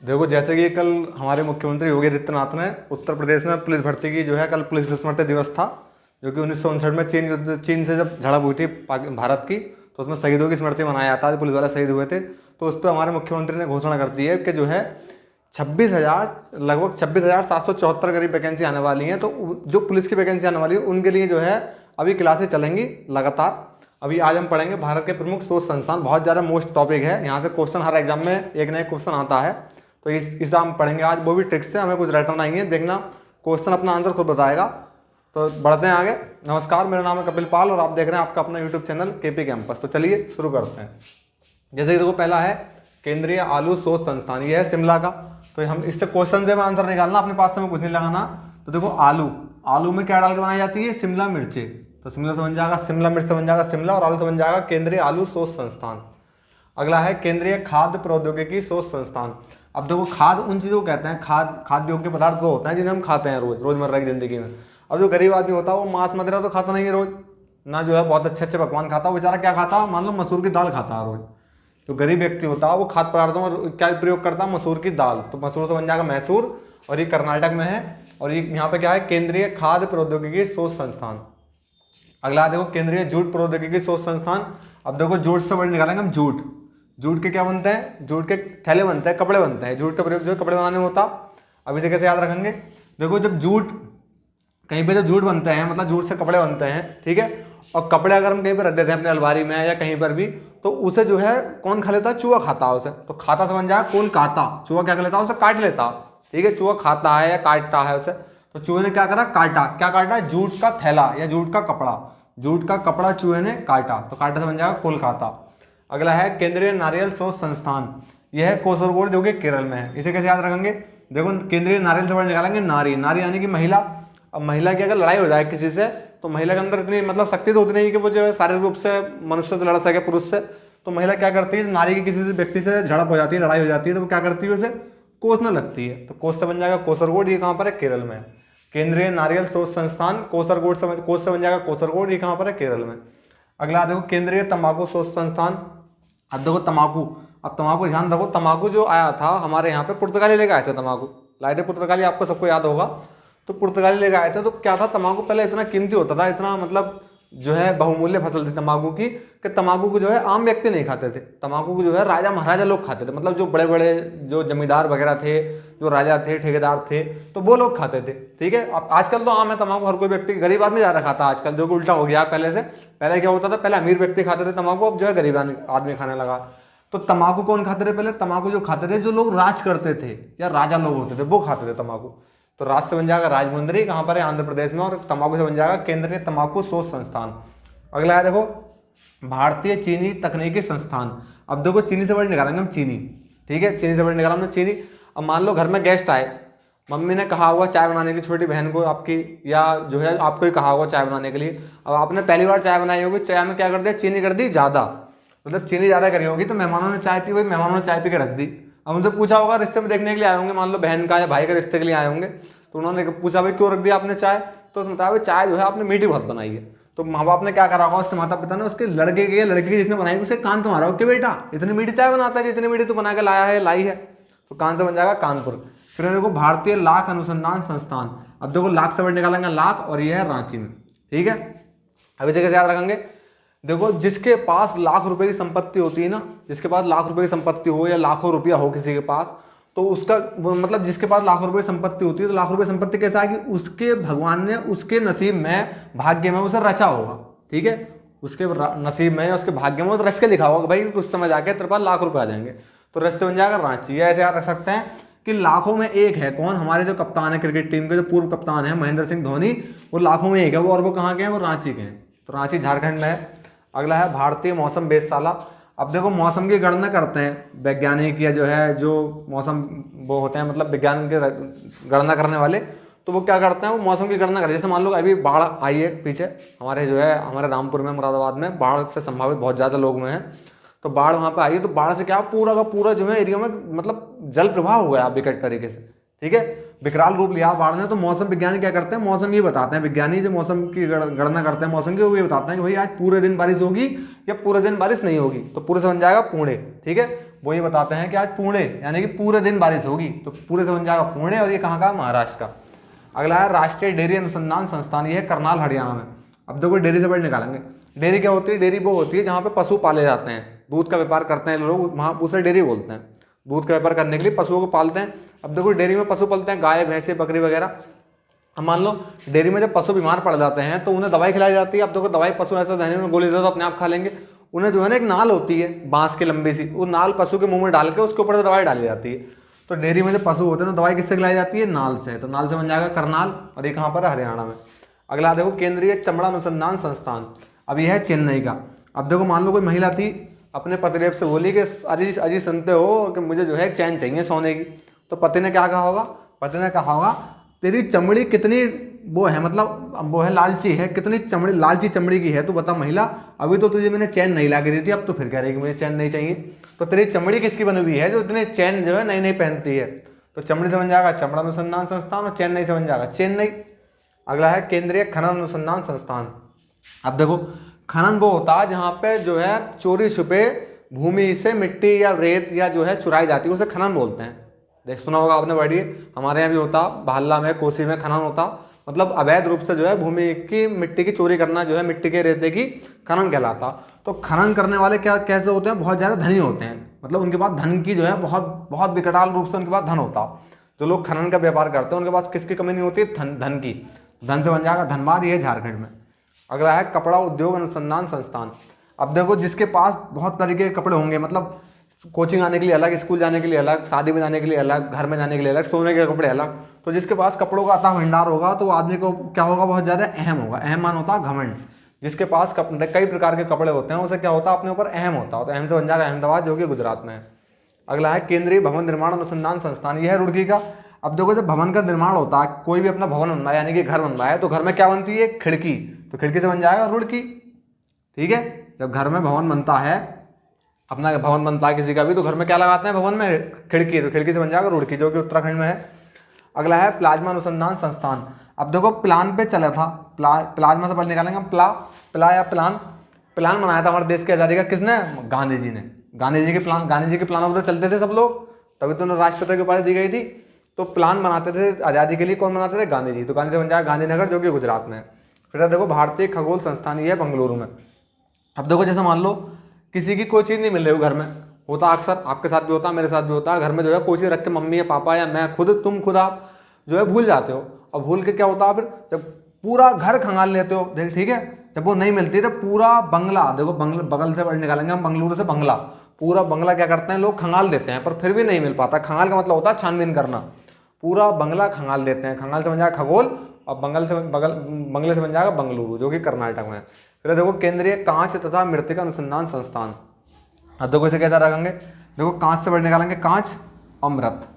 देखो, जैसे कि कल हमारे मुख्यमंत्री योगी आदित्यनाथ ने उत्तर प्रदेश में पुलिस भर्ती की जो है, कल पुलिस स्मृति दिवस था, जो कि 1959 में चीन से जब झड़प हुई थी भारत की, तो उसमें शहीदों की स्मृति मनाया जाता है, जो पुलिस वाले शहीद हुए थे। तो उस पर हमारे मुख्यमंत्री ने घोषणा कर दी है कि जो है 26,000, लगभग 26,774 करीब वैकेंसी आने वाली हैं। तो जो पुलिस की वैकेंसी आने वाली है उनके लिए जो है अभी क्लासेस चलेंगी लगातार। अभी आज हम पढ़ेंगे भारत के प्रमुख शोध संस्थान, बहुत ज़्यादा मोस्ट टॉपिक है, यहाँ से क्वेश्चन हर एग्जाम में एक नया क्वेश्चन आता है। तो इस हम पढ़ेंगे आज, वो भी ट्रिक्स से, हमें कुछ रटना नहीं है, देखना क्वेश्चन अपना आंसर खुद बताएगा। तो बढ़ते हैं आगे। नमस्कार, मेरा नाम है कपिल पाल और आप देख रहे हैं आपका अपना यूट्यूब चैनल केपी कैंपस। तो चलिए शुरू करते हैं। जैसे कि देखो, पहला है केंद्रीय आलू शोध संस्थान, ये है शिमला का। तो हम इससे क्वेश्चन से में आंसर निकालना, अपने पास से में कुछ नहीं लगाना। तो देखो, आलू, आलू में क्या डाल के बनाई जाती है? शिमला मिर्ची। तो शिमला से बन जाएगा शिमला, मिर्च से बन जाएगा शिमला, और आलू से बन जाएगा केंद्रीय आलू शोध संस्थान। अगला है केंद्रीय खाद्य प्रौद्योगिकी शोध संस्थान। अब देखो, खाद उन चीज़ों को कहते हैं, खाद्य योग्य पदार्थ वो होता है जिन्हें हम खाते हैं रोजमर्रा की जिंदगी में। अब जो गरीब आदमी होता है वो मांस मदिरा तो खाता नहीं है रोज ना, जो है बहुत अच्छे अच्छे पकवान खाता है, वो बेचारा क्या खाता है? मान लो मसूर की दाल खाता है रोज। जो गरीब व्यक्ति होता है वो खाद्य पदार्थों में क्या प्रयोग करता है? मसूर की दाल। तो मसूर से बन जाएगा मैसूर, और ये कर्नाटक में है। और ये यहाँ पे क्या है? केंद्रीय खाद्य प्रौद्योगिकी शोध संस्थान। अगला देखो, केंद्रीय जूट प्रौद्योगिकी शोध संस्थान। अब देखो, जूट से वर्ड निकालेंगे हम, जूट। जूट के क्या बनते हैं? जूट के थैले बनते हैं, कपड़े बनते हैं। जूट का प्रयोग जो है कपड़े बनाने में होता। अब इसे कैसे याद रखेंगे? देखो, जब जूट कहीं पे जब जूट बनते हैं, मतलब जूट से कपड़े बनते हैं, ठीक है, और कपड़े अगर हम कहीं पर रख देते हैं अपने अलमारी में या कहीं पर भी, तो उसे जो है कौन खा लेता है? चूहा खाता है उसे। तो खाता से बन जाएगा कौन काटा, चूहा क्या कर लेता है? उसे काट लेता, ठीक है। चूहा खाता है या काटता है उसे, तो चूहे ने क्या करा? काटा। क्या काटा? जूट का थैला या जूट का कपड़ा। जूट का कपड़ा चूहे ने काटा, तो काटा से बन जाएगा कोलकाता। अगला है केंद्रीय नारियल शोध संस्थान, यह है कोसरगोड, जो कि केरल में है। इसे कैसे याद रखेंगे? देखो, केंद्रीय नारियल से वर्ड निकालेंगे नारी, नारी यानी कि महिला। अब महिला की अगर लड़ाई हो जाए किसी से, तो महिला के अंदर इतनी मतलब शक्ति तो होती नहीं कि वो जो है शारीरिक रूप से मनुष्य से लड़ सके, पुरुष से। तो महिला क्या करती है? नारी की किसी से व्यक्ति से झड़प हो जाती है, लड़ाई हो जाती है, तो वो क्या करती है? उसे कोसने लगती है। तो कोस से बन जाएगा कोसरगोड, ये कहाँ पर है? केरल में। केंद्रीय नारियल शोध संस्थान कोसरगोड से, कोस से बन जाएगा कोसरगोड, ये कहाँ पर है? केरल में। अगला देखो, केंद्रीय तंबाकू शोध संस्थान। अब देखो तंबाकू, अब तंबाकू ध्यान रखो, तंबाकू जो आया था हमारे यहाँ पे, पुर्तगाली लेकर आए थे तंबाकू, लाए थे पुर्तगाली, आपको सबको याद होगा। तो पुर्तगाली लेकर आए थे, तो क्या था? तंबाकू पहले इतना कीमती होता था, इतना मतलब जो है बहुमूल्य फसल थी तंबाकू की, कि तंबाकू को जो है आम व्यक्ति नहीं खाते थे। तंबाकू को जो है राजा महाराजा लोग खाते थे, मतलब जो बड़े बड़े जो जमींदार वगैरह थे, जो राजा थे, ठेकेदार थे, तो वो लोग खाते थे, ठीक है। अब आजकल तो आम है तंबाकू, हर कोई व्यक्ति, गरीब आदमी ज़्यादा खाता है आजकल, जो कि उल्टा हो गया पहले से। पहले क्या होता था? पहले अमीर व्यक्ति खाते थे तंबाकू, अब जो है गरीब आदमी खाने लगा। तो तंबाकू कौन खाते थे पहले? तंबाकू जो खाते थे, जो लोग राज करते थे या राजा लोग होते थे, वो खाते थे तंबाकू। तो राज से बन जाएगा राजमुंदरी, कहाँ पर है? आंध्र प्रदेश में। और तंबाकू से बन जाएगा केंद्रीय तंबाकू शोध संस्थान। अगला है देखो, भारतीय चीनी तकनीकी संस्थान। अब देखो, चीनी से वर्ड निकालेंगे हम, चीनी, ठीक है, चीनी से वर्ड निकाला हमने, चीनी। अब मान लो घर में गेस्ट आए, मम्मी ने कहा होगा चाय बनाने की, छोटी बहन को आपकी, या जो है आपको ही कहा होगा चाय बनाने के लिए। अब आपने पहली बार चाय बनाई होगी, चाय में क्या कर दिया? चीनी कर दी ज़्यादा, मतलब चीनी ज़्यादा करी होगी। तो मेहमानों ने चाय पी, वही मेहमानों ने चाय पी के रख दी। अब उनसे पूछा होगा, रिश्ते में देखने के लिए आए होंगे, मान लो बहन का या भाई का रिश्ते के लिए आए होंगे, तो उन्होंने पूछा भाई क्यों रख दिया आपने चाय? तो उसने बताया भाई चाय जो है आपने मीठी बहुत बनाई है। तो माँ बाप ने क्या करा होगा, उसके माता पिता ने उसके लड़के के, लड़के की जिसने बनाई, उसे कान तो मारा हो कि बेटा इतनी मीठी चाय बनाता है, जितनी मीठी तू बना के लाया है, लाई है। तो कान से बन जाएगा कानपुर। फिर देखो, भारतीय लाख अनुसंधान संस्थान। अब देखो, लाख से वर्ड निकालेंगे लाख, और ये है रांची में, ठीक है। अब इसे कैसे याद रखेंगे? देखो, जिसके पास लाख रुपए की संपत्ति होती है ना, जिसके पास लाख रुपए की संपत्ति हो या लाखों रुपया हो किसी के पास, तो उसका मतलब जिसके पास लाखों रुपए की संपत्ति होती है, तो लाख रुपए संपत्ति कैसा है कि उसके भगवान ने उसके नसीब में, भाग्य में उसे रचा होगा, ठीक है। उसके नसीब में, उसके भाग्य में रच के लिखा होगा भाई कुछ समय जाके तेरे पास लाख रुपए आ जाएंगे। तो रच से बन जाएगा रांची। ऐसे याद रख सकते हैं कि लाखों में एक है कौन? हमारे जो कप्तान है क्रिकेट टीम के, जो पूर्व कप्तान है महेंद्र सिंह धोनी, वो लाखों में एक है वो, और वो कहाँ के हैं? वो रांची के हैं। तो रांची झारखंड में है। अगला है भारतीय मौसम वेधशाला। अब देखो, मौसम की गणना करते हैं वैज्ञानिक, या जो है जो मौसम वो होते हैं, मतलब विज्ञान के गणना करने वाले, तो वो क्या करते हैं? वो मौसम की गणना करते हैं। जैसे मान लो अभी बाढ़ आई है पीछे हमारे, जो है हमारे रामपुर में, मुरादाबाद में बाढ़ से संभावित बहुत ज़्यादा लोग में है, तो बाढ़ वहाँ पे आई है। तो बाढ़ से क्या पूरा का पूरा जो है एरिया में मतलब जल प्रवाह हो गया विकट तरीके से, ठीक है, विकराल रूप लिया बाढ़ ने। तो मौसम विज्ञानी क्या करते हैं? मौसम ये बताते हैं, विज्ञानी जो मौसम की गणना करते हैं मौसम की, वो ये बताते हैं कि भाई आज पूरे दिन बारिश होगी या पूरे दिन बारिश नहीं होगी। तो पूरे से बन जाएगा पुणे, ठीक है। वो ये बताते हैं कि आज पुणे यानी कि पूरे दिन बारिश होगी, तो पूरे से बन जाएगा पुणे, और ये कहाँ का, महाराष्ट्र का। अगला है राष्ट्रीय डेयरी अनुसंधान संस्थान, ये है करनाल हरियाणा में। अब देखो डेयरी से वर्ड निकालेंगे। डेयरी क्या होती है, डेयरी वो होती है जहाँ पे पशु पाले जाते हैं, दूध का व्यापार करते हैं लोग, वहाँ उसे डेयरी बोलते हैं। दूध का व्यापार करने के लिए पशुओं को पालते हैं। अब देखो डेयरी में पशु पालते हैं, गाय भैंसे बकरी वगैरह। अब मान लो डेयरी में जब पशु बीमार पड़ जाते हैं तो उन्हें दवाई खिलाई जाती है। अब देखो दवाई पशु ऐसा देने में गोली दे तो अपने आप खा लेंगे, उन्हें जो है ना एक नाल होती है बांस की लंबी सी, वो नाल पशु के मुंह में डाल के उसके ऊपर से दवाई डाली जाती है। तो डेयरी में जो पशु होते हैं तो दवाई किससे खिलाई जाती है, नाल से। तो नाल से बन जाएगा करनाल, और ये कहाँ पर है, हरियाणा में। अगला देखो केंद्रीय चमड़ा अनुसंधान संस्थान, अब यह है चेन्नई का। अब देखो मान लो कोई महिला थी, अपने पतिदेव से बोली कि अजी अजी सुनते हो कि मुझे जो है एक चैन चाहिए सोने की। तो पति ने क्या कहा होगा, पति ने कहा होगा तेरी चमड़ी कितनी वो है, मतलब वो है लालची है, कितनी चमड़ी लालची चमड़ी की है, तू बता महिला, अभी तो तुझे मैंने चैन नहीं ला के दी थी, अब तो फिर कह रही कि मुझे चैन नहीं चाहिए। तो तेरी चमड़ी किसकी बनी हुई है जो इतने चैन जो है नई नई पहनती है। तो चमड़ी से बन जाएगा चमड़ा अनुसंधान संस्थान, और चेन्नई से बन जाएगा चेन्नई। अगला है केंद्रीय खनन अनुसंधान संस्थान। अब देखो खनन वो होता है जहाँ पे जो है चोरी छुपे भूमि से मिट्टी या रेत या जो है चुराई जाती है, उसे खनन बोलते हैं। देख सुना होगा आपने, बढ़िए हमारे यहाँ भी होता, भाला में कोसी में खनन होता, मतलब अवैध रूप से जो है भूमि की मिट्टी की चोरी करना, जो है मिट्टी के रेते की खनन कहलाता। तो खनन करने वाले क्या कैसे होते हैं, बहुत ज़्यादा धनी होते हैं, मतलब उनके पास धन की जो है बहुत बहुत विकराल रूप से उनके पास धन होता। जो लोग खनन का व्यापार करते हैं उनके पास किसकी कमी नहीं होती, धन की। धन से बन जाएगा धनबाद, ये झारखंड में। अगला है कपड़ा उद्योग अनुसंधान संस्थान। अब देखो जिसके पास बहुत तरीके के कपड़े होंगे, मतलब कोचिंग आने के लिए अलग, स्कूल जाने के लिए अलग, शादी में जाने के लिए अलग, घर में जाने के लिए अलग, सोने के कपड़े अलग, तो जिसके पास कपड़ों का अथाह भंडार होगा तो आदमी को क्या होगा, बहुत ज़्यादा अहम होगा। अहम मान होता है घमंड। जिसके पास कई प्रकार के कपड़े होते हैं उसे क्या होता है, अपने ऊपर अहम होता है। तो अहम से बन जाएगा अहमदाबाद, जो कि गुजरात में है। अगला है केंद्रीय भवन निर्माण अनुसंधान संस्थान, यह है रुड़की का। अब देखो जब भवन का निर्माण होता है, कोई भी अपना भवन बन रहा है यानी कि घर बन रहा है, तो घर में क्या बनती है, खिड़की। तो खिड़की से बन जाएगा रुड़की, ठीक है। जब घर में भवन बनता है, अपना भवन बनता है किसी का भी, तो घर में क्या लगाते हैं भवन में, खिड़की। तो खिड़की से बन जाएगा रुड़की, जो कि उत्तराखंड में है। अगला है प्लाज्मा अनुसंधान संस्थान। अब देखो प्लान पे चला था, प्लाज्मा से पहले निकालेंगे हम प्ला या प्लान। प्लान बनाया था हमारे देश की आज़ादी का किसने, गांधी जी ने। गांधी जी के प्लानों पर चलते थे सब लोग, तभी तो उन्हें राष्ट्रपिता की उपाधि दी गई थी। तो प्लान बनाते थे आज़ादी के लिए, कौन बनाते थे, गांधी जी। तो गांधी से बन जाएगा गांधीनगर, जो कि गुजरात में है। फिर देखो भारतीय खगोल संस्थान, ये है बेंगलुरु में। अब देखो जैसे मान लो किसी की कोई चीज़ नहीं मिल रही हो, घर में होता अक्सर, आपके साथ भी होता है, मेरे साथ भी होता है, घर में जो है कोई चीज़ रख के मम्मी या पापा या मैं खुद, तुम खुद आप जो है भूल जाते हो। और भूल के क्या होता है, फिर जब पूरा घर खंगाल लेते हो, देख ठीक है, जब वो नहीं मिलती तो पूरा बंगला, देखो बगल से वर्ड निकालेंगे हम, बेंगलुरु से बंगला, पूरा बंगला क्या करते हैं लोग, खंगाल देते हैं, पर फिर भी नहीं मिल पाता। खंगाल का मतलब होता है छानबीन करना, पूरा बंगला खंगाल देते हैं। खंगाल से बन जाएगा खगोल, और बंगले से बन जाएगा बेंगलुरु, जो कि कर्नाटक में है। फिर देखो केंद्रीय कांच तथा मृतिका अनुसंधान संस्थान। अब देखो इसे कैसा रखेंगे, देखो कांच से वर्ड निकालेंगे कांच और मृत,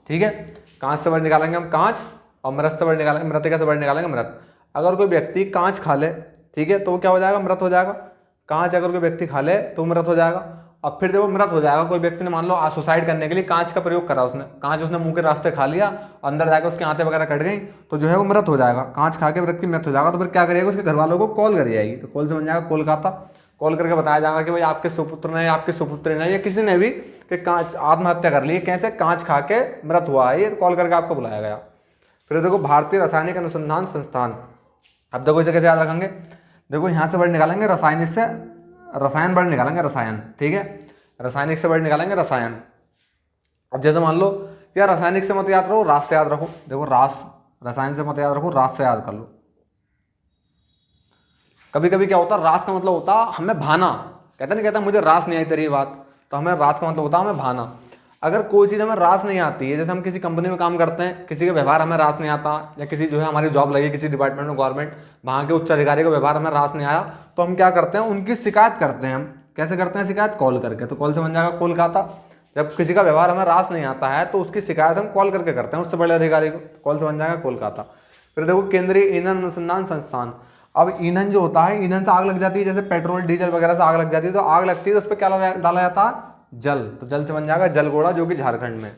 ठीक है। कांच से वर्ड निकालेंगे हम कांच, और मृत से वर्ड निकालेंगे, मृतिका से वर्ड निकालेंगे मृत। अगर कोई व्यक्ति कांच खा ले, ठीक है, तो क्या हो जाएगा, मृत हो जाएगा। कांच अगर कोई व्यक्ति खा ले तो मृत हो जाएगा। अब फिर देखो मृत हो जाएगा, कोई व्यक्ति ने मान लो सुसाइड करने के लिए कांच का प्रयोग करा, उसने कांच उसने मुंह के रास्ते खा लिया, अंदर जाकर उसकी आंतें वगैरह कट गई, तो जो है वो मृत हो जाएगा। कांच खा के व्यक्ति मृत हो जाएगा, तो फिर क्या करिएगा, उसके घर वालों को कॉल करी जाएगी। तो कॉल से बन जाएगा कोलकाता। कॉल करके बताया जाएगा कि भाई आपके सुपुत्र ने, आपके सुपुत्री ने, या किसी ने भी कि कांच आत्महत्या कर ली, कैसे, कांच खा के मृत हुआ है, ये कॉल करके आपको बुलाया गया। फिर देखो भारतीय रासायनिक अनुसंधान संस्थान। अब देखो इसे कैसे याद रखेंगे, देखो यहाँ से वर्ड निकालेंगे रासायनिक से, रसायन वर्ड निकालेंगे रसायन, ठीक है। रासायनिक से वर्ड निकालेंगे रसायन। अब जैसे मान लो यार रासायनिक से मत याद रखो, रास से याद रखो। देखो रास, रसायन से मत याद रखो, रास से याद कर लो। कभी कभी क्या होता है, रास का मतलब होता है हमें भाना, कहता नहीं कहता मुझे रास नहीं आई तेरी बात, तो हमें रास का मतलब होता है हमें भाना। अगर कोई चीज़ हमें रास नहीं आती है, जैसे हम किसी कंपनी में काम करते हैं, किसी का व्यवहार हमें रास नहीं आता, या किसी जो है हमारी जॉब लगी किसी डिपार्टमेंट में, गवर्नमेंट, वहाँ के उच्च अधिकारी का व्यवहार हमें रास नहीं आया, तो हम क्या करते हैं, उनकी शिकायत करते हैं। हम कैसे करते हैं शिकायत, कॉल करके। तो कॉल से बन जाएगा कोलकाता। जब किसी का व्यवहार हमें रास नहीं आता है तो उसकी शिकायत हम कॉल करके करते हैं उससे बड़े अधिकारी को, कॉल से बन जाएगा कोलकाता। फिर देखो केंद्रीय ईंधन अनुसंधान संस्थान। अब ईंधन जो होता है, ईंधन से आग लग जाती है, जैसे पेट्रोल डीजल वगैरह से आग लग जाती है, तो आग लगती है तो उस पर क्या डाला जाता है, जल। तो जल से बन जाएगा जलगोड़ा, जो कि झारखंड में।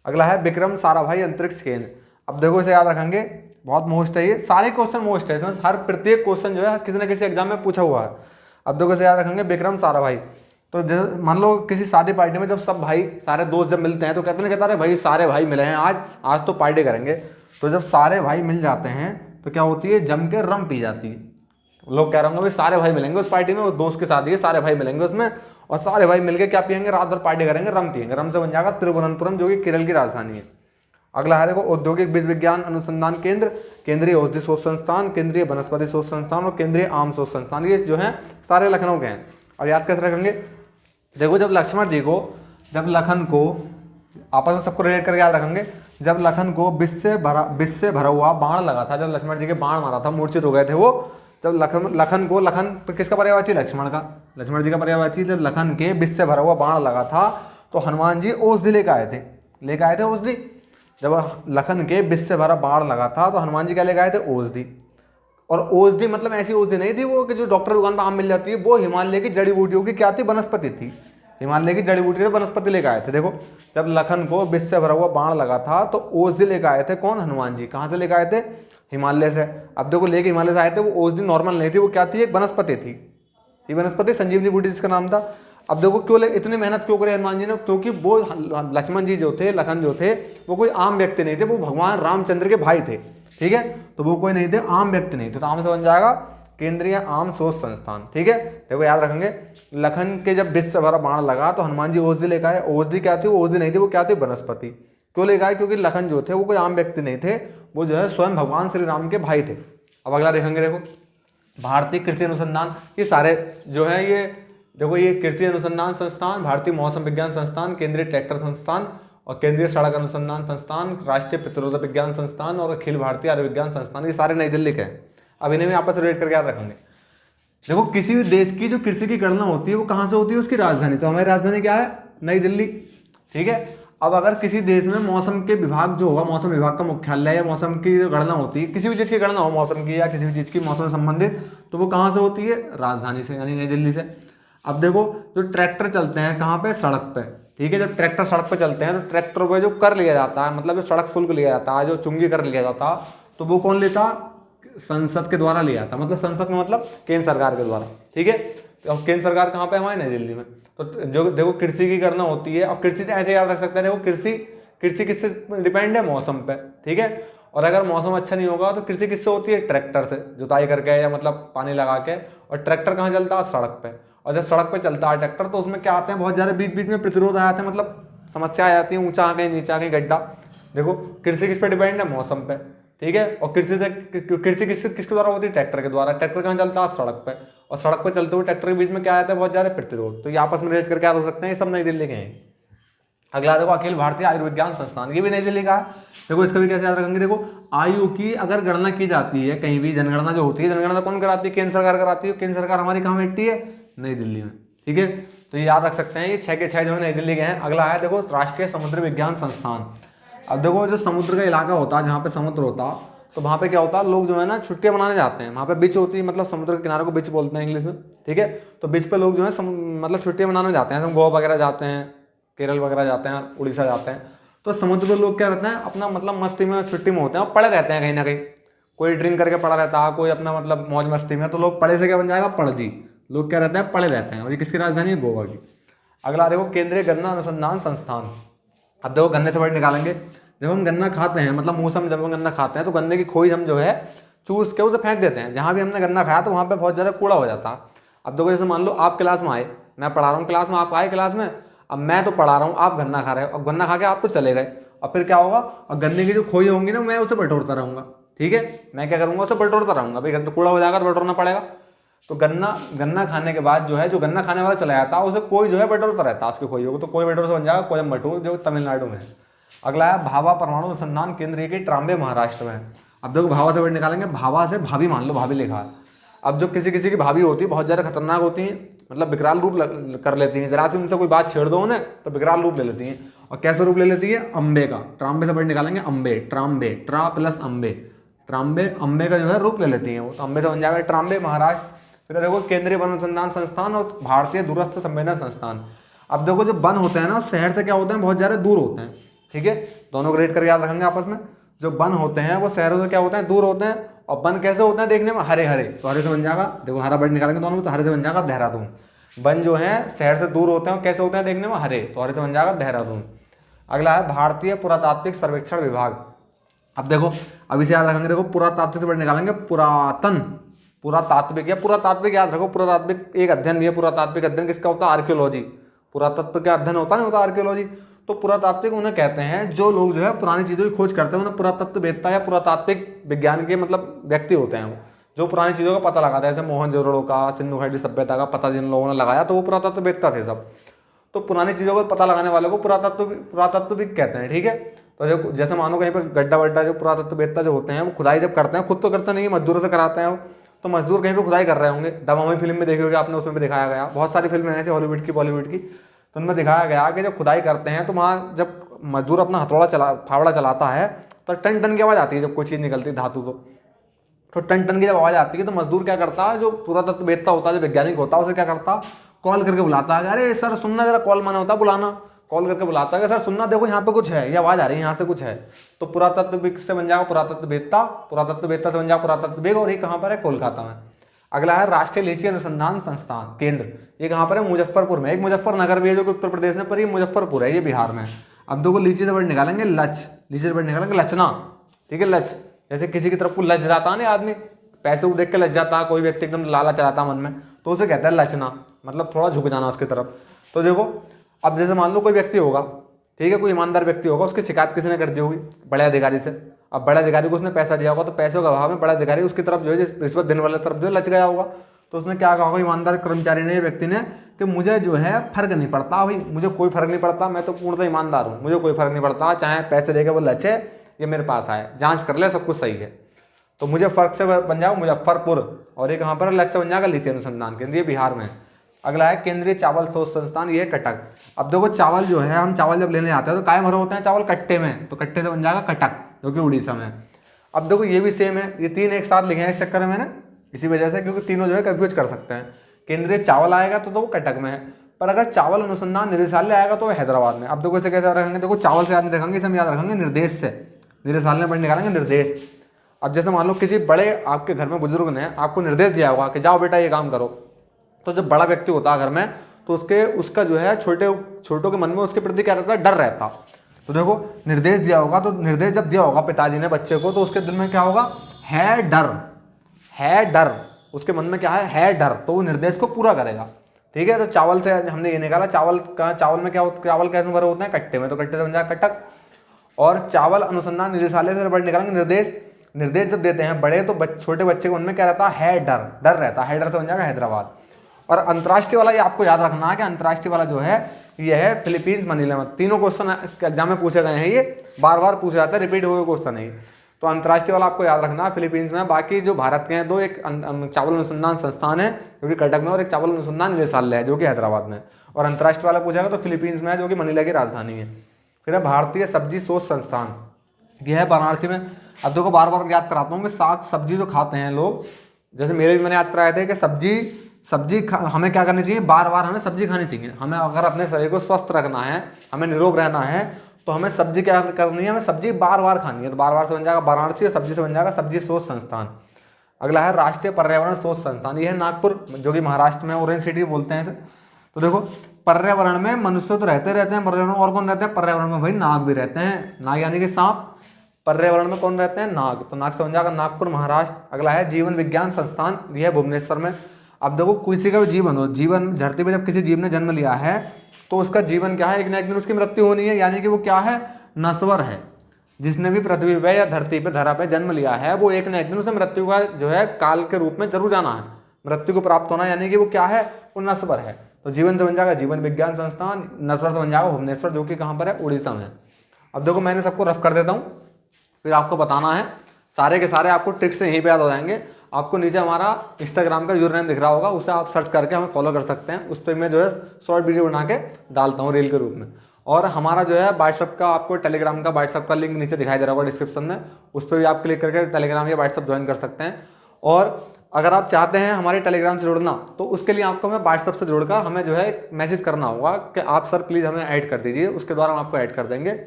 अगला है विक्रम साराभाई अंतरिक्ष केंद्र। अब देखो इसे याद रखेंगे, बहुत मोस्ट है ये, सारे क्वेश्चन मोस्ट है, इसमें हर प्रत्येक क्वेश्चन जो है किसी न किसी एग्जाम में पूछा हुआ है। अब देखो इसे याद रखेंगे, विक्रम साराभाई, तो मान लो किसी शादी पार्टी में जब सब भाई सारे दोस्त जब मिलते हैं तो कहते हैं, कहता है भाई सारे भाई मिले हैं आज, आज तो पार्टी करेंगे। तो जब सारे भाई मिल जाते हैं तो क्या होती है, जम के रम पी जाती है। लोग कह रहे होंगे भाई सारे भाई मिलेंगे उस पार्टी में, वो दोस्त की शादी है, सारे भाई मिलेंगे उसमें, और सारे भाई मिलके क्या पियेंगे, रात भर पार्टी करेंगे, रम पियेंगे। रम से बन जाएगा तिरुवनंतपुरम, जो कि केरल की राजधानी है। अगला है देखो, औद्योगिक बीज विज्ञान अनुसंधान केंद्र, केंद्रीय औषधि शोध संस्थान, केंद्रीय वनस्पति शोध संस्थान और केंद्रीय आम शोध संस्थान। ये जो है सारे लखनऊ के हैं। अब याद कैसे रखेंगे, देखो जब लक्ष्मण जी को, जब लखन को आपस में सबको रिलेट करके याद रखेंगे, जब लखन को विष से भरा हुआ बाण लगा था, जब लक्ष्मण जी के बाण मारा था, मूर्छित हो गए थे वो, जब लखन किसका पर्यायवाची, लक्ष्मण का, लक्ष्मण जी का पर्यायवाची। जब लखन के विष से भरा हुआ बाण लगा था तो हनुमान जी औषधि लेकर आए थे औषधि। जब लखन के विष से भरा बाण लगा था तो हनुमान जी क्या लेकर आए थे, औषधि। और औषधि मतलब ऐसी औषधि नहीं थी वो कि जो डॉक्टर दुकान पर आम मिल जाती है, वो हिमालय की जड़ी बूटियों की क्या थी, वनस्पति थी। हिमालय की जड़ी बूटी वनस्पति लेकर आए थे। देखो जब लखन को विष से भरा हुआ बाण लगा था तो औषधि लेकर आए थे कौन, हनुमान जी। कहाँ से लेकर आए थे, हिमालय से। अब देखो लेके हिमालय से आए थे, वो औषधि नॉर्मल नहीं थी, वो क्या थी, एक वनस्पति थी। ये वनस्पति संजीवनी बूटी जिसका नाम था। अब देखो क्यों इतनी मेहनत क्यों करे हनुमान जी ने, क्योंकि वो लक्ष्मण जी जो थे, लखन जो थे, वो कोई आम व्यक्ति नहीं थे, वो भगवान रामचंद्र के भाई थे। ठीक है, तो वो कोई नहीं थे, आम व्यक्ति नहीं थे। तो आम से बन जाएगा केंद्रीय आम शोध संस्थान। ठीक है, देखो याद रखेंगे, लखन के जब विष से भरा बाण लगा तो हनुमान जी औषधि लेकर आए। औषधि क्या थी, वो औषधि नहीं थी, वो क्या थी, वनस्पति। क्यों लेकर आए, क्योंकि लखन जो थे वो कोई आम व्यक्ति नहीं थे, वो जो है स्वयं भगवान श्री राम के भाई थे। अब अगला देखेंगे, देखो भारतीय कृषि अनुसंधान, ये सारे जो है ये देखो, ये कृषि अनुसंधान संस्थान, भारतीय मौसम विज्ञान संस्थान, केंद्रीय ट्रैक्टर संस्थान और केंद्रीय सड़क अनुसंधान संस्थान, राष्ट्रीय प्रतिरोधक विज्ञान संस्थान और अखिल भारतीय आयुर्विज्ञान संस्थान, ये सारे नई दिल्ली के हैं। अब इन्हें भी आपस में रिलेट करके याद रखेंगे। देखो किसी भी देश की जो कृषि की गणना होती है वो कहाँ से होती है, उसकी राजधानी। तो हमारी राजधानी क्या है, नई दिल्ली। ठीक है, अब अगर किसी देश में मौसम के विभाग जो होगा, मौसम विभाग का मुख्यालय या मौसम की जो गणना होती है, किसी भी चीज़ की गणना हो मौसम की या किसी भी चीज़ की मौसम से संबंधित, तो वो कहाँ से होती है, राजधानी से, यानी नई दिल्ली से। अब देखो जो ट्रैक्टर चलते हैं कहाँ पे, सड़क पे। ठीक है, जब ट्रैक्टर सड़क पे चलते हैं तो ट्रैक्टर पे जो कर लिया जाता है, मतलब जो सड़क शुल्क लिया जाता है, जो चुंगी कर लिया जाता, तो वो कौन लेता, संसद के द्वारा लिया था। मतलब संसद का मतलब केंद्र सरकार के द्वारा। ठीक है, तो केंद्र सरकार कहाँ पे, हमारे नई दिल्ली में। तो जो देखो कृषि की गणना होती है, और कृषि से ऐसे याद रख सकते हैं, देखो कृषि किससे डिपेंड है, मौसम पे। ठीक है, और अगर मौसम अच्छा नहीं होगा तो कृषि किससे होती है, ट्रैक्टर से, जुताई करके या मतलब पानी लगा के। और ट्रैक्टर कहाँ चलता है, सड़क पे। और जब सड़क पे चलता है ट्रैक्टर तो उसमें क्या आते हैं, बहुत ज़्यादा बीच बीच में प्रतिरोध आ जाते हैं, मतलब समस्या आ जाती है, ऊंचा आ कहीं नीचा कहीं गड्ढा। देखो कृषि किस पे डिपेंड है, मौसम पे। ठीक है, और कृषि किसके द्वारा होती है, ट्रैक्टर के द्वारा। ट्रैक्टर कहाँ चलता है, सड़क पे। और सड़क पे चलते हुए ट्रैक्टर के बीच में क्या आता है, बहुत ज़्यादा प्रतिरोध। तो ये आपस में रिलेट करके याद हो सकते हैं, ये सब नई दिल्ली के हैं। अगला देखो अखिल भारतीय आयुर्विज्ञान संस्थान, ये भी नई दिल्ली का है। देखो इसका भी कैसे याद रखेंगे, देखो आयु की अगर गणना की जाती है कहीं भी, जनगणना जो होती है, जनगणना कौन कराती है, केंद्र सरकार कराती है। केंद्र सरकार हमारी कहाँ बैठती है, नई दिल्ली में। ठीक है, तो ये याद रख सकते हैं, ये 6 के 6 जो है नई दिल्ली के हैं। अगला है देखो राष्ट्रीय समुद्र विज्ञान संस्थान। अब देखो जो समुद्र का इलाका होता है, जहाँ पे समुद्र होता, तो वहाँ पे क्या होता है, लोग जो है ना छुट्टियाँ मनाने जाते हैं। वहाँ पे बीच होती है, मतलब समुद्र के किनारे को बीच बोलते हैं इंग्लिश में। ठीक है, तो बीच पे लोग जो है मतलब छुट्टियाँ मनाने जाते हैं। तो गोवा वगैरह जाते हैं, केरल वगैरह जाते हैं, उड़ीसा जाते हैं। तो समुद्र पर लोग क्या रहते हैं, अपना मतलब मस्ती में, छुट्टी में होते हैं और पड़े रहते हैं कहीं ना कहीं। कोई ड्रिंक करके पड़ा रहता है, कोई अपना मतलब मौज मस्ती में। तो लोग पड़े से क्या बन जाएगा, पड़जी। लोग क्या रहते हैं, पड़े रहते हैं। और ये किसकी राजधानी है, गोवा की। अगला देखो केंद्रीय गन्ना अनुसंधान संस्थान। अब देखो गन्ने से वर्ड निकालेंगे। जब हम गन्ना खाते हैं, मतलब मौसम जब हम गन्ना खाते हैं तो गन्ने की खोई हम जो है चूस के उसे फेंक देते हैं। जहाँ भी हमने गन्ना खाया तो वहाँ पे बहुत ज़्यादा कूड़ा हो जाता है। अब देखो जैसे मान लो आप क्लास में आए, मैं पढ़ा रहा हूँ क्लास में, आप आए क्लास में, अब मैं तो पढ़ा रहा हूँ, आप गन्ना खा रहे हो। अब गन्ना खा के आप तो चले गए, और फिर क्या होगा, और गन्ने की जो खोई होंगी ना, मैं उसे बटोरता रहूँगा। ठीक है, मैं क्या करूँगा, उसे बटोरता रहूँगा। भाई तो कूड़ा हो जाएगा तो बटोरना पड़ेगा। तो गन्ना खाने के बाद जो है, जो गन्ना खाने वाला चला जाता है उसे कोई जो है बटोरता रहता है, उसकी खोई होगी। तो कोई बटोर से बन जाएगा कोयम्बटूर, जो तमिलनाडु में है। अगला है भाभा परमाणु अनुसंधान केंद्र के ट्राम्बे, महाराष्ट्र में है। अब देखो भाभा से वर्ड निकालेंगे। भाभा से भाभी मान लो, भाभी लिखा है। अब जो किसी की भाभी होती है बहुत ज़्यादा खतरनाक होती हैं, मतलब विकराल रूप कर लेती हैं। जरा से उनसे कोई बात छेड़ दो उन्हें तो विकराल रूप ले लेती हैं। और कैसे रूप ले लेती है, अम्बे का। ट्राम्बे से वर्ड निकालेंगे, अम्बे, ट्राम्बे, ट्रा प्लस अम्बे, ट्राम्बे, अम्बे का जो है रूप ले लेती हैं वो। तो अम्बे से बन जाएगा ट्राम्बे, महाराष्ट्र। फिर देखो केंद्रीय वन अनुसंधान संस्थान और भारतीय दूरस्थ संवेदन संस्थान। अब देखो जो वन होते हैं ना, शहर से क्या होते हैं, बहुत ज़्यादा दूर होते हैं। ठीक है, दोनों को रेट करके याद रखेंगे आपस में। जो वन होते हैं वो शहरों से क्या होते हैं, दूर होते हैं। और वन कैसे होते हैं देखने में, हरे हरे। तो हरे से बन जाएगा, देखो हरा वर्ड निकालेंगे दोनों में, तो हरे से बन जाएगा देहरादून। वन जो हैं शहर से दूर होते हैं और कैसे होते हैं देखने में, हरे, तो हरे से बन जाएगा देहरादून। अगला है भारतीय पुरातात्विक सर्वेक्षण विभाग। अब देखो, अब इसे याद रखेंगे, देखो पुरातात्विक से वर्ड निकालेंगे, पुरातन, पुरातात्विक या पुरातात्विक याद रखो, पुरातात्विक एक अध्ययन भी है। पुरातात्विक अध्ययन किसका होता है? आर्कियोलॉजी। पुरातत्व का अध्ययन होता नहीं होता आर्कियोलॉजी। तो पुरातात्विक उन्हें कहते हैं जो लोग जो है पुरानी चीजों की खोज करते हैं, उन्हें पुरातत्ववेत्ता या पुरातात्विक विज्ञान के मतलब व्यक्ति होते हैं वो, जो पुरानी चीजों का पता लगाते हैं। जैसे मोहनजोदड़ो का, सिंधु घाटी सभ्यता का पता जिन लोगों ने लगाया तो वो पुरातत्ववेत्ता थे सब। तो पुरानी चीजों का पता लगाने वालों को पुरातत्वविद कहते हैं, ठीक है। तो जो जैसे मानो कहीं पर गड्ढा वड्ढा, जो पुरातत्ववेत्ता जो होते हैं वो खुदाई जब करते हैं, खुद तो करते नहीं, मजदूरों से कराते हैं वो, तो मजदूर कहीं पे खुदाई कर रहे होंगे। दमामी फिल्म में देखे होंगे आपने, उसमें भी दिखाया गया, बहुत सारी फिल्में हैं ऐसे हॉलीवुड की, बॉलीवुड की, तो उनमें दिखाया गया कि जब खुदाई करते हैं तो वहाँ जब मजदूर अपना फावड़ा चलाता है तो टन टन की आवाज़ आती है। जब कोई चीज़ निकलती है धातु तो टन टन की जब आवाज़ आती है तो मजदूर क्या करता है, जो पुरातत्ववेत्ता होता है, जो वैज्ञानिक होता है, उसे क्या करता, कॉल करके बुलाता है, अरे सर सुनना जरा, कॉल माना होता है बुलाना, कॉल करके बुलाता है कि सर सुनना, देखो यहाँ पे कुछ है, ये आवाज़ आ रही है, यहाँ से कुछ है। तो पुरातत्वविद से बन जाएगा पुरातत्ववेत्ता, पुरातत्ववेत्ता से बन जाएगा पुरातत्वविद, और ये कहाँ पर है? कोलकाता में। अगला है राष्ट्रीय लीची अनुसंधान संस्थान केंद्र, ये कहाँ पर है? मुजफ्फरपुर में। एक मुजफ्फरनगर भी है जो कि उत्तर प्रदेश में, पर ये मुजफ्फरपुर है, ये बिहार में। अब देखो लीची से वर्ड निकालेंगे लच, लीची से वर्ड निकालेंगे लचना, ठीक है, लच। जैसे किसी की तरफ को लच जाता है ना आदमी, पैसे को देख के लच जाता है, कोई व्यक्ति एकदम लालच चलाता है मन में, तो उसे कहता है लचना, मतलब थोड़ा झुक जाना उसकी तरफ। तो देखो, अब जैसे मान लो कोई व्यक्ति होगा, ठीक है, कोई ईमानदार व्यक्ति होगा, उसकी शिकायत किसी ने कर दी होगी बड़े अधिकारी से। अब बड़े अधिकारी को उसने पैसा दिया होगा, तो पैसों के अभाव में बड़ा अधिकारी उसकी तरफ जो है रिश्वत देने वाले तरफ जो लच गया होगा। तो उसने क्या कहा होगा ईमानदार कर्मचारी ने, व्यक्ति ने, कि मुझे जो है फर्क नहीं पड़ता भाई, मुझे कोई फर्क नहीं पड़ता, मैं तो पूर्णतः ईमानदार हूँ, मुझे कोई फर्क नहीं पड़ता, चाहे पैसे देकर वो लचे ये मेरे पास आए, जांच कर ले सब कुछ सही है। तो मुझे फर्क से बन जाओ मुजफ्फरपुर, और ये कहाँ पर? लच से बन जाएगा लीची अनुसंधान केंद्र, ये बिहार में। अगला है केंद्रीय चावल शोध संस्थान, ये कटक। अब देखो चावल जो है, हम चावल जब लेने जाते हैं तो काय भरे होते हैं चावल? कट्टे में, तो कट्टे से बन जाएगा कटक, जो कि उड़ीसा में। अब देखो ये भी सेम है, ये तीन एक साथ लिखे हैं इस चक्कर में मैंने, इसी वजह से, क्योंकि तीनों जो है कंफ्यूज कर सकते हैं। केंद्रीय चावल आएगा तो वो कटक में है, पर अगर चावल अनुसंधान निदेशालय आएगा तो हैदराबाद में। अब देखो इसे कैसे रखेंगे? देखो चावल से याद नहीं रखेंगे, इसे हम याद रखेंगे निर्देश से, निदेशालय में निकालेंगे निर्देश। अब जैसे मान लो किसी बड़े आपके घर में बुजुर्ग ने आपको निर्देश दिया होगा कि जाओ बेटा ये काम करो, तो जब बड़ा व्यक्ति होता है घर में तो उसका जो है छोटों के मन में उसके प्रति क्या रहता है? डर रहता। तो देखो निर्देश दिया होगा, तो निर्देश जब दिया होगा पिताजी ने बच्चे को, तो उसके दिल में क्या होगा? है डर, है डर, उसके मन में क्या है डर, तो वो निर्देश को पूरा करेगा, ठीक है। तो चावल से हमने ये निकाला, चावल में क्या होता, चावल कैसे भरे होते हैं? कट्टे में, तो कट्टे से बन जाएगा कटक। और चावल अनुसंधान निदेशालय से वर्ड निकालेंगे निर्देश, निर्देश जब देते हैं बड़े तो छोटे बच्चे के मन में क्या रहता है? डर रहता है, डर से बन जाएगा हैदराबाद। और अंतर्राष्ट्रीय वाला ये आपको याद रखना है कि अंतर्राष्ट्रीय वाला जो है ये है फिलीपींस मनीला में। तीनों क्वेश्चन एग्जाम में पूछे गए हैं, ये बार बार पूछे जाते हैं, रिपीट हुए क्वेश्चन है। तो अंतर्राष्ट्रीय वाला आपको याद रखना है फिलीपींस में। बाकी जो भारत के हैं दो, एक चावल अनुसंधान संस्थान है जो कि कटक में, और एक चावल अनुसंधान निदेशालय है जो कि हैदराबाद में। और अंतर्राष्ट्रीय वाला पूछेगा तो फिलीपींस में है जो कि मनीला की राजधानी है। फिर है भारतीय सब्जी शोध संस्थान, यह है वाराणसी में। अब देखो बार बार याद कराता हूँ कि साग सब्जी जो खाते हैं लोग, जैसे मेरे भी मैंने याद कराए थे कि सब्जी हमें क्या करनी चाहिए? बार बार हमें सब्जी खानी चाहिए। हमें अगर अपने शरीर को स्वस्थ रखना है, हमें निरोग रहना है, तो हमें सब्जी क्या करनी है? हमें सब्जी बार बार खानी है। तो बार बार से बन जाएगा वाराणसी, और सब्जी से बन जाएगा सब्जी शोध संस्थान। अगला है राष्ट्रीय पर्यावरण शोध संस्थान, ये है नागपुर जो कि महाराष्ट्र में, ऑरेंज सिटी बोलते हैं इसे। तो देखो पर्यावरण में मनुष्य तो रहते हैं, पर्यावरण और कौन रहते हैं? पर्यावरण में भाई नाग भी रहते हैं, नाग यानी कि सांप। पर्यावरण में कौन रहते हैं? नाग, तो नाग से बन जाएगा नागपुर, महाराष्ट्र। अगला है जीवन विज्ञान संस्थान, यह है भुवनेश्वर में। अब देखो किसी का भी जीवन हो, जीवन धरती पे जब किसी जीव ने जन्म लिया है तो उसका जीवन क्या है? एक न एक दिन उसकी मृत्यु होनी है, यानी कि वो क्या है? नश्वर है। जिसने भी पृथ्वी पे या धरती पे धरा पे जन्म लिया है वो एक न एक दिन उसे मृत्यु का जो है काल के रूप में जरूर जाना है, मृत्यु को प्राप्त होना, यानी कि वो क्या है? वो नश्वर है। तो जीवन से बन जाएगा जीवन विज्ञान संस्थान, नश्वर से बन जाएगा भुवनेश्वर जो कि कहाँ पर है? उड़ीसा में। अब देखो मैंने सबको रफ कर देता हूँ, फिर आपको बताना है, सारे के सारे आपको ट्रिक्स से यहीं पे याद हो जाएंगे। आपको नीचे हमारा इंस्टाग्राम का यूजर नेम दिख रहा होगा, उसे आप सर्च करके हमें फॉलो कर सकते हैं। उस पर मैं जो है शॉर्ट वीडियो बना के डालता हूँ रील के रूप में। और हमारा जो है व्हाट्सअप का, आपको टेलीग्राम का व्हाट्सअप का लिंक नीचे दिखाई दे रहा होगा डिस्क्रिप्शन में, उस पर भी आप क्लिक करके टेलीग्राम या व्हाट्सअप ज्वाइन कर सकते हैं। और अगर आप चाहते हैं हमारे टेलीग्राम से जुड़ना, तो उसके लिए आपको हमें व्हाट्सअप से जुड़कर हमें जो है मैसेज करना होगा कि आप सर प्लीज़ हमें ऐड कर दीजिए, उसके द्वारा हम आपको ऐड कर देंगे।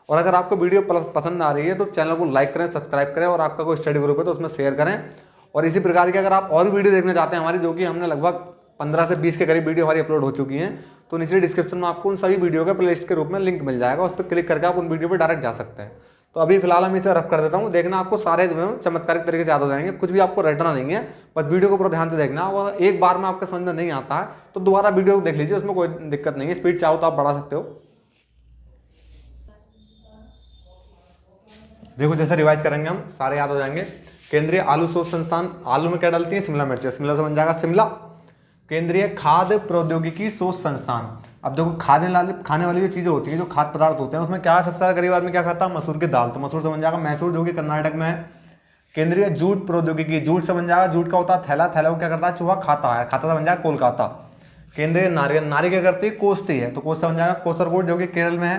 और अगर आपको वीडियो पसंद आ रही है तो चैनल को लाइक करें, सब्सक्राइब करें, और आपका कोई स्टडी ग्रुप है तो उसमें शेयर करें। और इसी प्रकार की अगर आप और भी वीडियो देखना चाहते हैं हमारी, जो कि हमने लगभग 15 से 20 के करीब वीडियो हमारी अपलोड हो चुकी हैं। तो नीचे डिस्क्रिप्शन में आपको उन सभी वीडियो के प्लेलिस्ट के रूप में लिंक मिल जाएगा, उस पर क्लिक करके आप उन वीडियो पर डायरेक्ट जा सकते हैं। तो अभी फिलहाल हम इसे रफ कर देता हूँ, देखना आपको सारे जो है चमत्कारिक तरीके से याद हो जाएंगे, कुछ भी आपको रटना नहीं है, बस वीडियो को पूरा ध्यान से देखना। और एक बार में आपके समझ में नहीं आता है तो दोबारा वीडियो को देख लीजिए, उसमें कोई दिक्कत नहीं है, स्पीड चाहो तो आप बढ़ा सकते हो। देखो जैसे रिवाइज करेंगे हम सारे याद हो जाएंगे। केंद्रीय आलू शोध संस्थान, आलू में क्या डालती है, शिमला मिर्च, शिमला से बन जाएगा शिमला। केंद्रीय खाद्य प्रौद्योगिकी शोध संस्थान, अब देखो खाने वाली जो चीजें होती है, जो खाद्य पदार्थ होते हैं, उसमें क्या सबसे ज्यादा गरीब आदमी क्या खाता है, मसूर की दाल, तो मसूर से बन जाएगा मैसूर, जो कि कर्नाटक में है। केंद्रीय जूट प्रौद्योगिकी, जूट से बन जाएगा, जूट का होता है थैला, थैला को क्या करता है, चूहा खाता है, खाता से बन जाएगा कोलकाता। केंद्रीय नारियल, नारी क्या करती है, कोसती है, तो कोस से बन जाएगा कोसरकोट, जो कि केरल में है।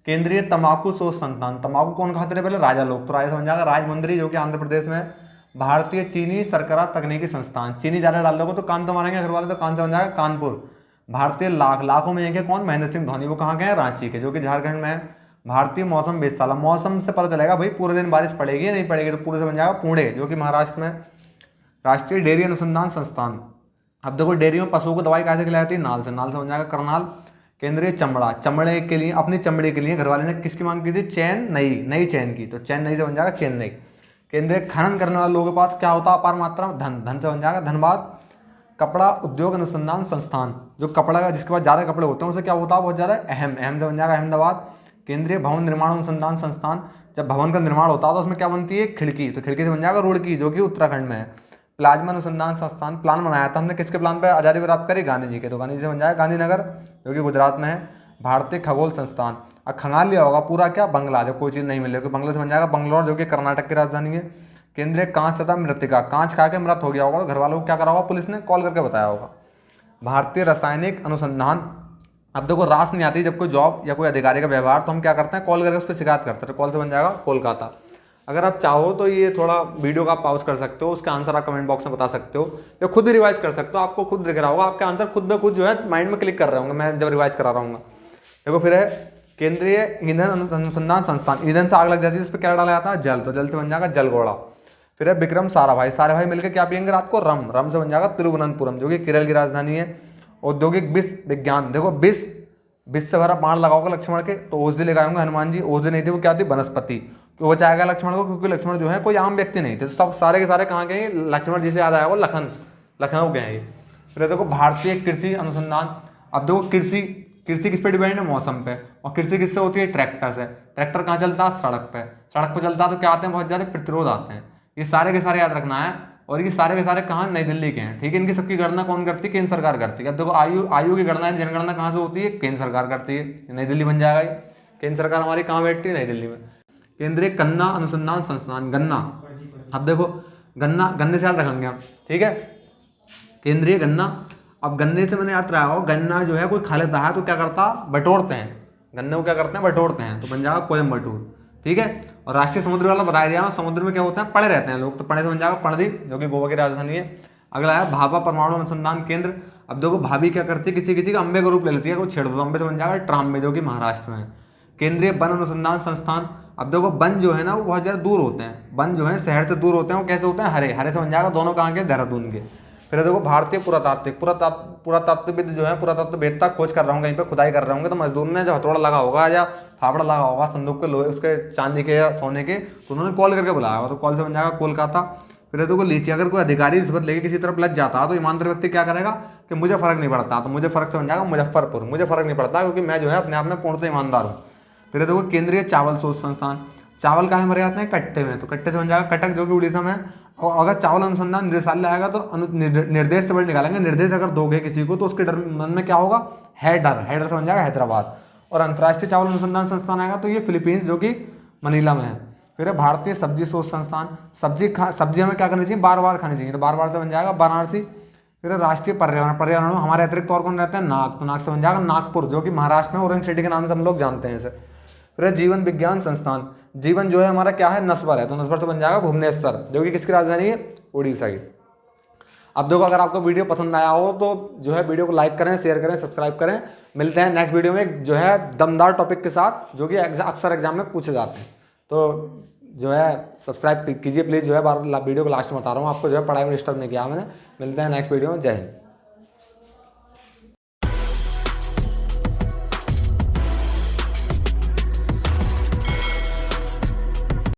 केंद्रीय तंबाकू शोध संस्थान, तंबाकू कौन खाते थे पहले, राजा लोग, तो राजा से बन जाएगा राजमुंदरी, जो कि आंध्र प्रदेश में है। भारतीय चीनी शर्करा तकनीकी संस्थान, चीनी ज्यादा डाल लोगे तो कान तो मारेंगे घर वाले, तो कान से बन जाएगा कानपुर। भारतीय लाखों में एक है कौन, महेंद्र सिंह धोनी, वो कहाँ के हैं, रांची के, जो कि झारखंड में है। भारतीय मौसम वेधशाला, मौसम से पता चलेगा भाई पूरे दिन बारिश पड़ेगी या नहीं पड़ेगी, तो पूरे से बन जाएगा पुणे, जो कि महाराष्ट्र में। राष्ट्रीय डेयरी अनुसंधान संस्थान, अब देखो डेयरी में पशुओं को दवाई कैसे खिलाई जाती है, नाल से, नाल से बन जाएगा करनाल। केंद्रीय चमड़ा, चमड़े के लिए, अपनी चमड़े के लिए घरवाले ने किसकी मांग की थी, चैन नई चैन की, तो चैन नई से बन जाएगा चेन्नई। केंद्रीय खनन करने वाले लोगों के पास क्या होता है, अपार मात्रा में धन, धन से बन जाएगा धनबाद। कपड़ा उद्योग अनुसंधान संस्थान, जो कपड़ा का जिसके पास ज्यादा कपड़े होते हैं उसे क्या होता है, बहुत ज्यादा अहम, अहम से बन जाएगा अहमदाबाद। केंद्रीय भवन निर्माण अनुसंधान संस्थान, जब भवन का निर्माण होता है तो उसमें क्या बनती है, खिड़की, तो खिड़की से बन जाएगा रुड़की, जो कि उत्तराखंड में है। प्लाज्मा अनुसंधान संस्थान, प्लान बनाया था हमने किसके प्लान पर आजादी प्राप्त करी, गांधी जी के, तो गांधी जी से बन जाएगा गांधीनगर, जो कि गुजरात में है। भारतीय खगोल संस्थान, अब खंगाल लिया होगा पूरा क्या, बंगला, जब कोई चीज़ नहीं मिले तो बंगला से बन जाएगा बंगलौर, जो कि कर्नाटक की राजधानी है। केंद्रीय कांच तथा मृतिका, कांच खा के मृत हो गया होगा, घर वालों को क्या करा होगा, पुलिस ने कॉल करके बताया होगा। भारतीय रासायनिक अनुसंधान, अब देखो रास नहीं आती जब कोई जॉब या कोई अधिकारी का व्यवहार, तो हम क्या करते हैं, कॉल करके उसको शिकायत करते हैं, कॉल से बन जाएगा कोलकाता। अगर आप चाहो तो ये थोड़ा वीडियो का पॉज कर सकते हो, उसका आंसर आप कमेंट बॉक्स में बता सकते हो, या खुद भी रिवाइज कर सकते हो, आपको खुद दिख रहा होगा, आपके आंसर खुद ब खुद जो है माइंड में क्लिक कर रहे होंगे मैं जब रिवाइज करा रहा हूँ। देखो फिर है केंद्रीय ईंधन अनुसंधान संस्थान, ईंधन से आग लग जाती है, उस पर क्या डाला जाता है, जल, तो जल से बन जाएगा जलगोड़ा। फिर है विक्रम साराभाई, साराभाई मिलकर क्या पियेंगे रात को, रम, रम से बन जाएगा तिरुवनंतपुरम, जो कि केरल की राजधानी है। औद्योगिक विष विज्ञान, देखो विष से भरा बाण लगाओगे लक्ष्मण के, तो औषधि लेकर आएंगे हनुमान जी, औषधि नहीं थी वो क्या थी, वनस्पति, तो वो चाहेगा लक्ष्मण को, क्योंकि लक्ष्मण जो है कोई आम व्यक्ति नहीं थे, तो सब सारे के सारे कहाँ गए, लक्ष्मण जी से याद आया वो लखनऊ गए हैं। फिर देखो भारतीय कृषि अनुसंधान, अब देखो कृषि किस पे डिपेंड है, मौसम पे, और कृषि किससे होती है, ट्रैक्टर से। ट्रैक्टर कहाँ चलता है, सड़क पे चलता है, तो क्या आते हैं, बहुत ज्यादा प्रतिरोध आते हैं। ये सारे के सारे याद रखना है, और ये सारे के सारे कहाँ, नई दिल्ली के हैं, ठीक है। इनकी सबकी गणना कौन करती है, केंद्र सरकार करती है। अब देखो आयु की गणना, जनगणना कहाँ से होती है, केंद्र सरकार करती है, नई दिल्ली बन जाएगा ये। केंद्र सरकार हमारी कहाँ बैठती है, नई दिल्ली में। केंद्रीय गन्ना अनुसंधान संस्थान, गन्ना, अब देखो गन्ने से याद रखेंगे हम, ठीक है। केंद्रीय गन्ना, अब गन्ने से मैंने याद रहा हो, गन्ना जो है कोई खा लेता है तो क्या करता, बटोरते हैं, गन्ने को क्या करते हैं, बटोरते हैं, तो बन जाएगा कोयम्बटूर, ठीक है। और राष्ट्रीय समुद्र वाला बताया दिया, समुद्र में क्या होता है, पड़े रहते हैं लोग, तो पड़े से बन जाएगा पणजी, जो कि गोवा की राजधानी है। अगला है भाभा परमाणु अनुसंधान केंद्र, अब देखो भाभी क्या करती है, किसी का अंबे का रूप ले लेती है, कोई छेड़ दो, अंबे से बन जाएगा ट्राम्बे, जो कि महाराष्ट्र में है। केंद्रीय वन अनुसंधान संस्थान, अब देखो वन जो है ना वो बहुत ज्यादा दूर होते हैं, वन जो है शहर से दूर होते हैं, वो कैसे होते हैं, हरे, हरे से बन जाएगा, दोनों कहाँ के, देहरादून के। फिर देखो भारतीय पुरातात्विक जो है, पुरातत्ववेत्ता खोज कर रहा हूँ, कहीं पे खुदाई कर रहे होंगे, तो मजदूर ने जो हथौड़ा लगा होगा या फावड़ा लगा होगा संदूक के लोहे, उसके चांदी के या सोने के, तो उन्होंने कॉल करके बुलाया होगा, तो कॉल से बन जाएगा कोलकाता। फिर देखो लीची, अगर कोई अधिकारी रिश्वत लेके किसी तरफ लग जाता है तो ईमानदार व्यक्ति क्या करेगा कि मुझे फर्क नहीं पड़ता, तो मुझे फर्क से बन जाएगा मुजफ्फरपुर, मुझे फर्क नहीं पड़ता क्योंकि मैं जो है अपने आप में पूर्ण से ईमानदार हूँ। फिर देखो केंद्रीय चावल शोध संस्थान, चावल कहाँ भरे जाते हैं, कट्टे में, तो कट्टे से बन जाएगा कटक, जो कि उड़ीसा में। और अगर चावल अनुसंधान निदेशालय आएगा तो निर्देश से वर्ड निकालेंगे, निर्देश अगर दोगे किसी को तो उसके मन में क्या होगा, हैडर से बन जाएगा हैदराबाद। और अंतर्राष्ट्रीय चावल अनुसंधान संस्थान आएगा तो ये फिलीपींस, जो कि मनीला में है। फिर है भारतीय सब्जी शोध संस्थान, सब्जी हमें क्या करनी चाहिए, बार बार खानी चाहिए, तो बार बार से बन जाएगा वाराणसी। फिर है राष्ट्रीय पर्यावरण में हमारे अतिरिक्त और कौन रहते हैं, नाग, तो नाग से बन जाएगा नागपुर, जो कि महाराष्ट्र में ऑरेंज सिटी के नाम से हम लोग जानते हैं इसे। फिर जीवन विज्ञान संस्थान, जीवन जो है हमारा क्या है, नस्बर है, तो नस्बर से बन जाएगा भुवनेश्वर, जो कि किसकी राजधानी है, उड़ीसा की। अब देखो अगर आपको वीडियो पसंद आया हो तो जो है वीडियो को लाइक करें, शेयर करें, सब्सक्राइब करें। मिलते हैं नेक्स्ट वीडियो में जो है दमदार टॉपिक के साथ, जो कि अक्सर एग्जाम में पूछे जाते हैं। तो जो है सब्सक्राइब कीजिए प्लीज़, जो है बार वीडियो को लास्ट में बता रहा हूँ आपको, जो है पढ़ाई में डिस्टर्ब नहीं किया मैंने। मिलते हैं नेक्स्ट वीडियो में, जय हिंद।